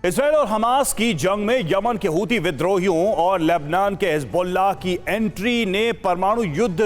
Israel और Hamas की जंग में यमन के हूती विद्रोहियों और लेबनान के हिजबुल्लाह की एंट्री ने परमाणु युद्ध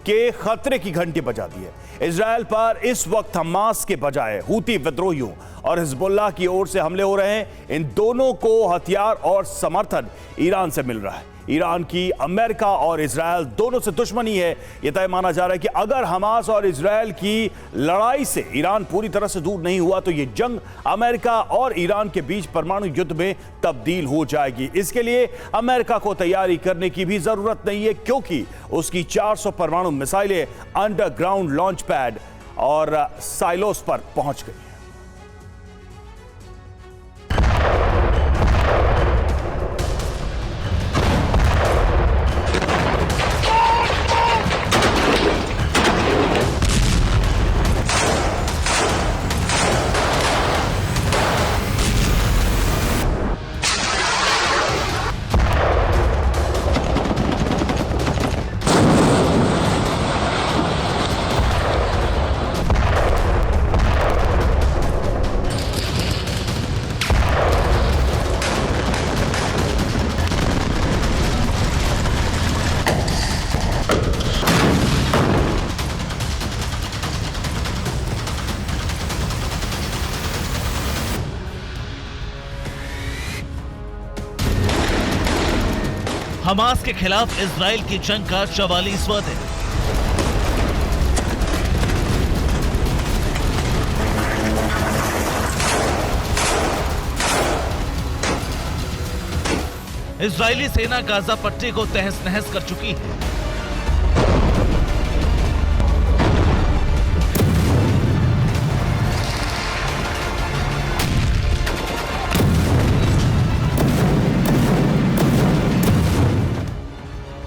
के खतरे की घंटी बजा दी है। इसराइल पर इस वक्त हमास के बजाय हूती विद्रोहियों और हिजबुल्लाह की ओर से हमले हो रहे हैं। इन दोनों को हथियार और समर्थन ईरान से मिल रहा है। ईरान की अमेरिका और इजराइल दोनों से दुश्मनी है। यह तय माना जा रहा है कि अगर हमास और इजराइल की लड़ाई से ईरान पूरी तरह से दूर नहीं हुआ तो यह जंग अमेरिका और ईरान के बीच परमाणु युद्ध में तब्दील हो जाएगी। इसके लिए अमेरिका को तैयारी करने की भी जरूरत नहीं है, क्योंकि उसकी 400 परमाणु मिसाइलें अंडरग्राउंड लॉन्च पैड और साइलोस पर पहुंच गई। हमास के खिलाफ इजराइल की जंग का 44वां दिन। इजरायली सेना गाजा पट्टी को तहस नहस कर चुकी है।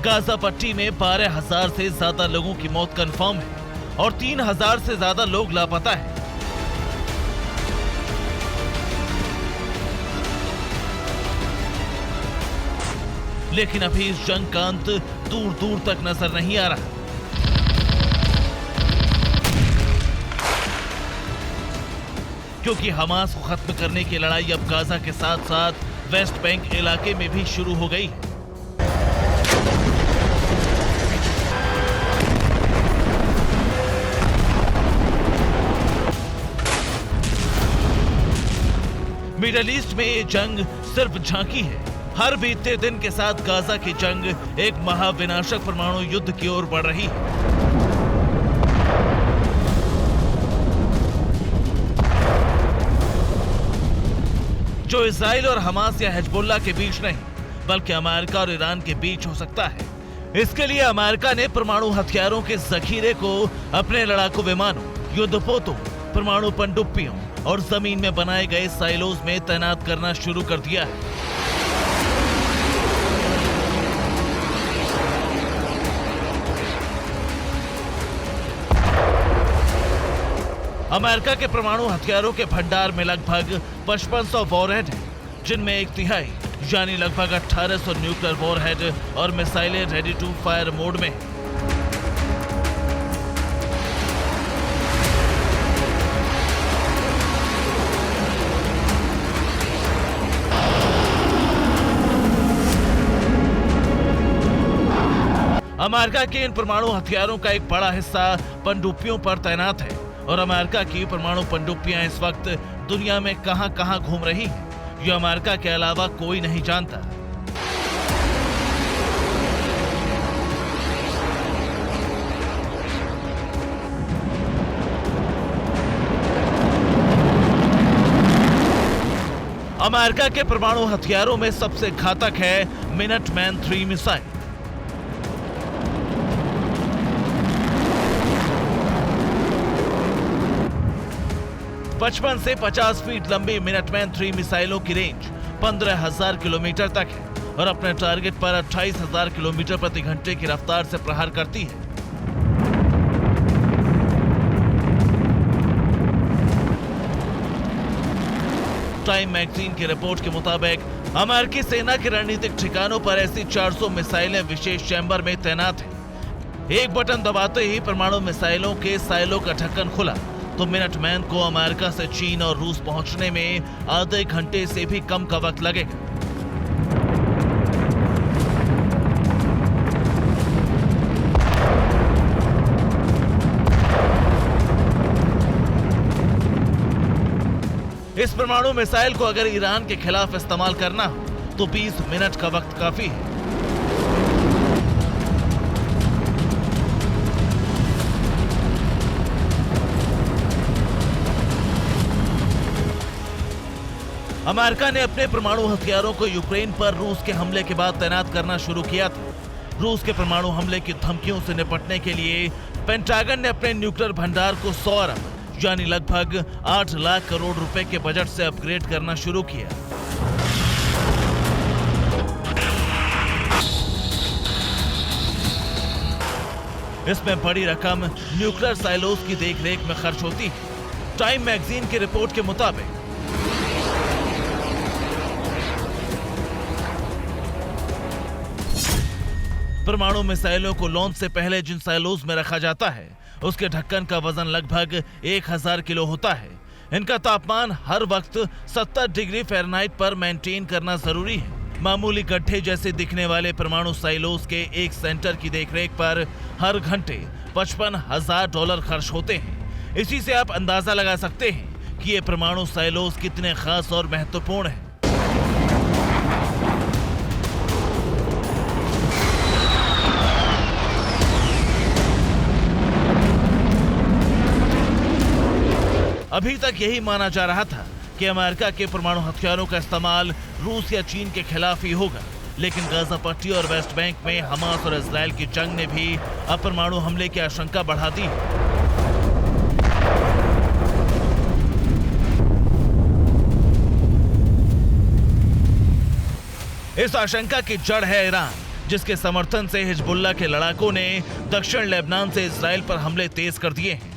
गाजा पट्टी में 12,000 से ज्यादा लोगों की मौत कंफर्म है और 3,000 से ज्यादा लोग लापता हैं। लेकिन अभी इस जंग का अंत दूर दूर तक नजर नहीं आ रहा। क्योंकि हमास को खत्म करने की लड़ाई अब गाजा के साथ साथ वेस्ट बैंक इलाके में भी शुरू हो गई है। मिडल ईस्ट में ये जंग सिर्फ झांकी है। हर बीतते दिन के साथ गाजा की जंग एक महाविनाशक परमाणु युद्ध की ओर बढ़ रही है। जो इजराइल और हमास या हिजबुल्लाह के बीच नहीं, बल्कि अमेरिका और ईरान के बीच हो सकता है। इसके लिए अमेरिका ने परमाणु हथियारों के जखीरे को अपने लड़ाकू विमानों, युद्धपोतों, परमाणु पनडुब्बियों और जमीन में बनाए गए साइलोज में तैनात करना शुरू कर दिया है। अमेरिका के परमाणु हथियारों के भंडार में लगभग 5500 वॉरहेड हैं, जिनमें 1/3 यानी लगभग 1800 न्यूक्लियर वॉरहेड और मिसाइलें रेडी टू फायर मोड में। अमेरिका के इन परमाणु हथियारों का एक बड़ा हिस्सा पनडुब्बियों पर तैनात है और अमेरिका की परमाणु पनडुब्बियां इस वक्त दुनिया में कहां-कहां घूम रही हैं, ये अमेरिका के अलावा कोई नहीं जानता। अमेरिका के परमाणु हथियारों में सबसे घातक है मिनटमैन 3 मिसाइल। पचपन से 50 फीट लंबी मिनटमैन 3 मिसाइलों की रेंज 15,000 किलोमीटर तक है और अपने टारगेट पर 28,000 किलोमीटर प्रति घंटे की रफ्तार से प्रहार करती है। टाइम मैगजीन की रिपोर्ट के मुताबिक अमेरिकी सेना के रणनीतिक ठिकानों पर ऐसी 400 मिसाइलें विशेष चैम्बर में तैनात हैं। एक बटन दबाते ही परमाणु मिसाइलों के साइलों का ढक्कन खुला तो मिनटमैन को अमेरिका से चीन और रूस पहुंचने में आधे घंटे से भी कम का वक्त लगेगा। इस परमाणु मिसाइल को अगर ईरान के खिलाफ इस्तेमाल करना हो तो 20 मिनट का वक्त काफी है। अमेरिका ने अपने परमाणु हथियारों को यूक्रेन पर रूस के हमले के बाद तैनात करना शुरू किया था। रूस के परमाणु हमले की धमकियों से निपटने के लिए पेंटागन ने अपने न्यूक्लियर भंडार को 100 अरब यानी लगभग 8 लाख करोड़ रुपए के बजट से अपग्रेड करना शुरू किया। इसमें बड़ी रकम न्यूक्लियर साइलोज की देखरेख में खर्च होती है। टाइम मैगजीन की रिपोर्ट के मुताबिक परमाणु मिसाइलों को लॉन्च से पहले जिन साइलोज में रखा जाता है उसके ढक्कन का वजन लगभग 1000 किलो होता है। इनका तापमान हर वक्त 70 डिग्री फ़ारेनहाइट पर मेंटेन करना जरूरी है। मामूली गड्ढे जैसे दिखने वाले परमाणु साइलोज के एक सेंटर की देखरेख पर हर घंटे $55,000 खर्च होते हैं। इसी से आप अंदाजा लगा सकते हैं कि ये परमाणु साइलोज कितने खास और महत्वपूर्ण हैं। अभी तक यही माना जा रहा था कि अमेरिका के परमाणु हथियारों का इस्तेमाल रूस या चीन के खिलाफ ही होगा, लेकिन गाजा पट्टी और वेस्ट बैंक में हमास और इजराइल की जंग ने भी अब परमाणु हमले की आशंका बढ़ा दी। इस आशंका की जड़ है ईरान, जिसके समर्थन से हिजबुल्लाह के लड़ाकों ने दक्षिण लेबनान से इजराइल पर हमले तेज कर दिए हैं।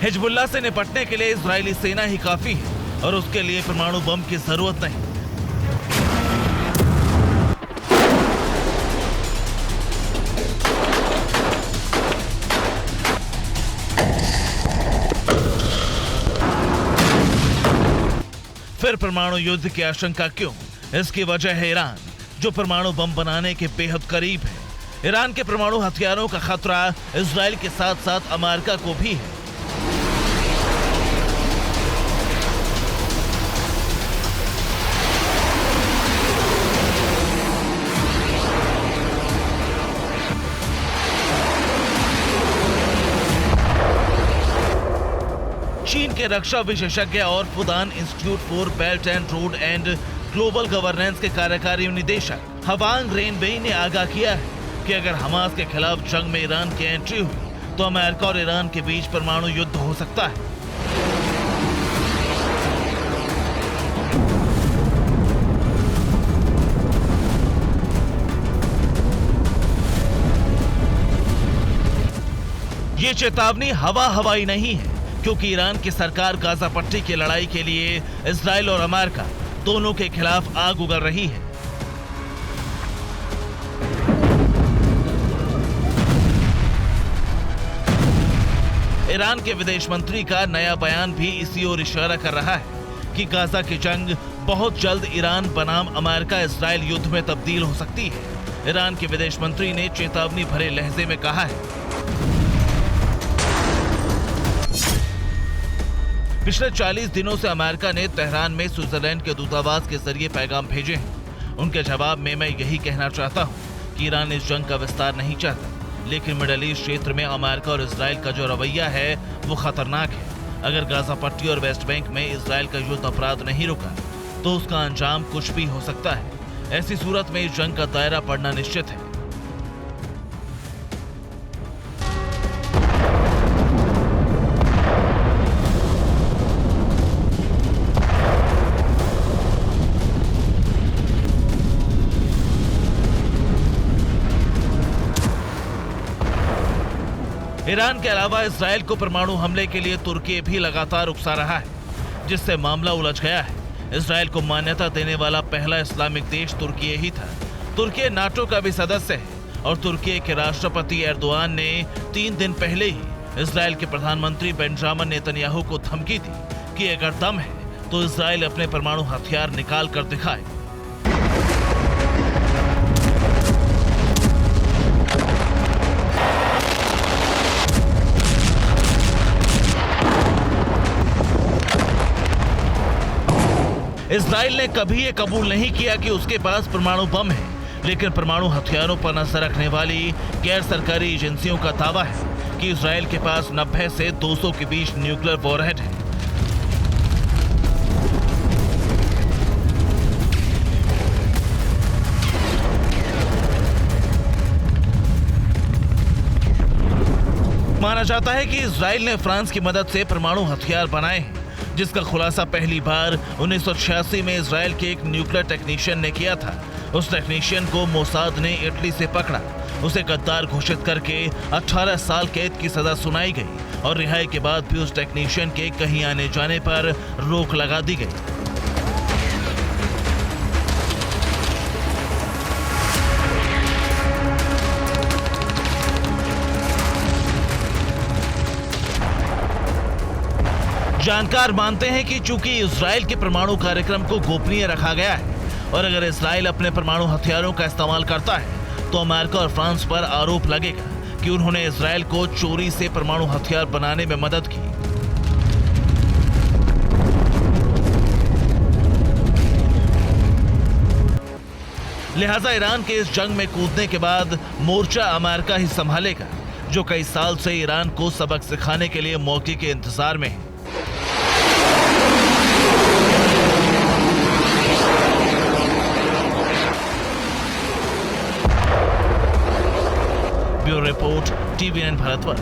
हिजबुल्लाह से निपटने के लिए इजरायली सेना ही काफी है और उसके लिए परमाणु बम की जरूरत नहीं। फिर परमाणु युद्ध की आशंका क्यों? इसकी वजह है ईरान, जो परमाणु बम बनाने के बेहद करीब है। ईरान के परमाणु हथियारों का खतरा इजराइल के साथ साथ अमेरिका को भी है। चीन के रक्षा विशेषज्ञ और Fudan institute for belt and road and global governance के कार्यकारी निदेशक हवांग रेनबेई ने आगाह किया है कि अगर हमास के खिलाफ जंग में ईरान की एंट्री हुई तो अमेरिका और ईरान के बीच परमाणु युद्ध हो सकता है। ये चेतावनी हवाई नहीं है, क्योंकि ईरान की सरकार गाजा पट्टी की लड़ाई के लिए इजराइल और अमेरिका दोनों के खिलाफ आग उगल रही है। ईरान के विदेश मंत्री का नया बयान भी इसी ओर इशारा कर रहा है कि गाजा की जंग बहुत जल्द ईरान बनाम अमेरिका इजराइल युद्ध में तब्दील हो सकती है। ईरान के विदेश मंत्री ने चेतावनी भरे लहजे में कहा है, पिछले 40 दिनों से अमेरिका ने तेहरान में स्विट्जरलैंड के दूतावास के जरिए पैगाम भेजे हैं। उनके जवाब में मैं यही कहना चाहता हूं कि ईरान इस जंग का विस्तार नहीं चाहता, लेकिन मिडल ईस्ट क्षेत्र में अमेरिका और इजराइल का जो रवैया है वो खतरनाक है। अगर गाजा पट्टी और वेस्ट बैंक में इजराइल का युद्ध अपराध नहीं रुका तो उसका अंजाम कुछ भी हो सकता है। ऐसी सूरत में इस जंग का दायरा पड़ना निश्चित है। ईरान के अलावा इजराइल को परमाणु हमले के लिए तुर्की भी लगातार उकसा रहा है, जिससे मामला उलझ गया है। इजराइल को मान्यता देने वाला पहला इस्लामिक देश तुर्की ही था। तुर्की नाटो का भी सदस्य है और तुर्की के राष्ट्रपति एर्दोआन ने 3 दिन पहले ही इजराइल के प्रधानमंत्री बेंजामिन नेतन्याहू को धमकी दी कि अगर दम है तो इजराइल अपने परमाणु हथियार निकाल कर दिखाए। इजराइल ने कभी ये कबूल नहीं किया कि उसके पास परमाणु बम है, लेकिन परमाणु हथियारों पर नजर रखने वाली गैर सरकारी एजेंसियों का दावा है कि इजराइल के पास 90 से 200 के बीच न्यूक्लियर वॉरहेड है। माना जाता है कि इजराइल ने फ्रांस की मदद से परमाणु हथियार बनाए हैं, जिसका खुलासा पहली बार 1986 में इजराइल के एक न्यूक्लियर टेक्नीशियन ने किया था। उस टेक्नीशियन को मोसाद ने इटली से पकड़ा, उसे गद्दार घोषित करके 18 साल कैद की सजा सुनाई गई और रिहाई के बाद भी उस टेक्नीशियन के कहीं आने जाने पर रोक लगा दी गई। जानकार मानते हैं कि चूंकि इजराइल के परमाणु कार्यक्रम को गोपनीय रखा गया है और अगर इजराइल अपने परमाणु हथियारों का इस्तेमाल करता है तो अमेरिका और फ्रांस पर आरोप लगेगा कि उन्होंने इजराइल को चोरी से परमाणु हथियार बनाने में मदद की। लिहाजा ईरान के इस जंग में कूदने के बाद मोर्चा अमेरिका ही संभालेगा, जो कई साल से ईरान को सबक सिखाने के लिए मौके के इंतजार में है। Bureau report, TVN Bharatvarsh.